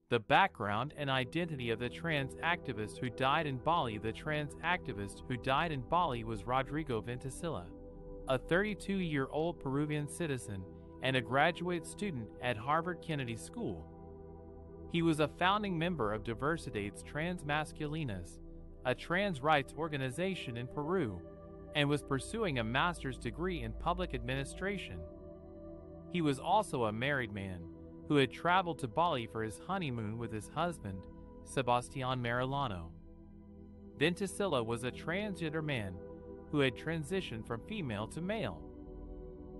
The background and identity of the trans activist who died in Bali. The trans activist who died in Bali was Rodrigo Ventocilla, a 32-year-old Peruvian citizen and a graduate student at Harvard Kennedy School. He was a founding member of Diversidades Transmasculinas, a trans rights organization in Peru, and was pursuing a master's degree in public administration. He was also a married man who had traveled to Bali for his honeymoon with his husband, Sebastián Marilano. Ventocilla was a transgender man who had transitioned from female to male.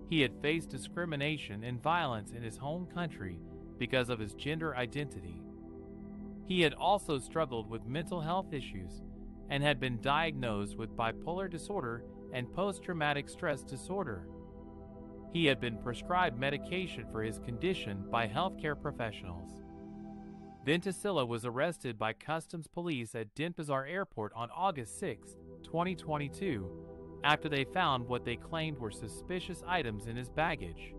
He had faced discrimination and violence in his home country because of his gender identity. He had also struggled with mental health issues and had been diagnosed with bipolar disorder and post-traumatic stress disorder. He had been prescribed medication for his condition by healthcare professionals. Ventocilla was arrested by customs police at Denpasar Airport on August 6, 2022, after they found what they claimed were suspicious items in his baggage.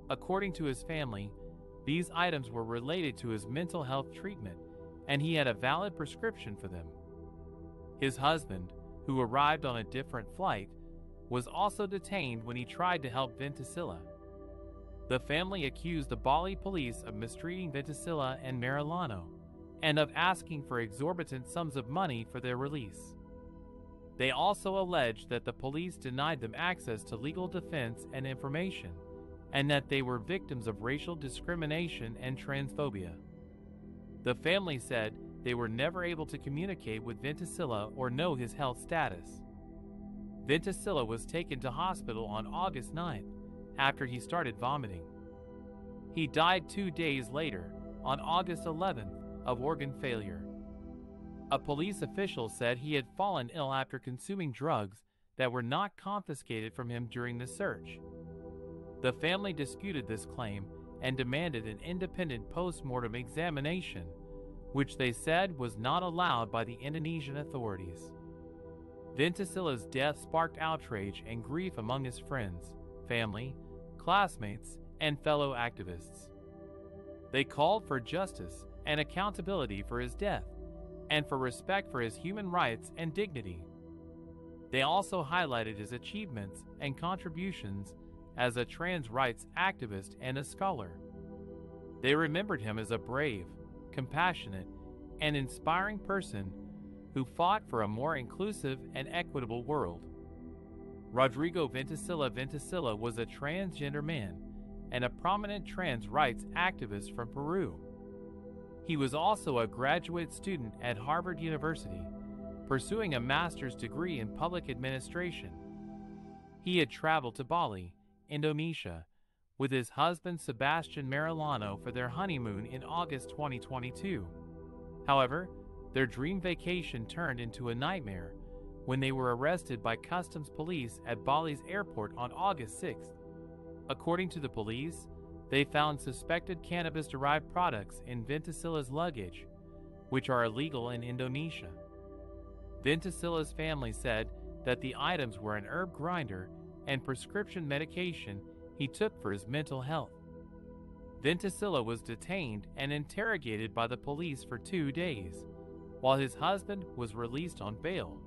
According to his family, these items were related to his mental health treatment, and he had a valid prescription for them. His husband, who arrived on a different flight, was also detained when he tried to help Ventocilla. The family accused the Bali police of mistreating Ventocilla and Marilano, and of asking for exorbitant sums of money for their release. They also alleged that the police denied them access to legal defense and information, and that they were victims of racial discrimination and transphobia. The family said they were never able to communicate with Ventocilla or know his health status. Ventocilla was taken to hospital on August 9th after he started vomiting. He died 2 days later, on August 11th, of organ failure. A police official said he had fallen ill after consuming drugs that were not confiscated from him during the search. The family disputed this claim and demanded an independent post-mortem examination, which they said was not allowed by the Indonesian authorities. Ventocilla's death sparked outrage and grief among his friends, family, classmates, and fellow activists. They called for justice and accountability for his death, and for respect for his human rights and dignity. They also highlighted his achievements and contributions as a trans rights activist and a scholar. They remembered him as a brave, compassionate, and inspiring person who fought for a more inclusive and equitable world. Rodrigo Ventocilla was a transgender man and a prominent trans rights activist from Peru. He was also a graduate student at Harvard University, pursuing a master's degree in public administration. He had traveled to Bali, Indonesia, with his husband Sebastián Marilano for their honeymoon in August 2022. However, their dream vacation turned into a nightmare when they were arrested by customs police at Bali's airport on August 6th. According to the police, they found suspected cannabis-derived products in Ventocilla's luggage, which are illegal in Indonesia. Ventocilla's family said that the items were an herb grinder and prescription medication he took for his mental health. Ventocilla was detained and interrogated by the police for 2 days, while his husband was released on bail.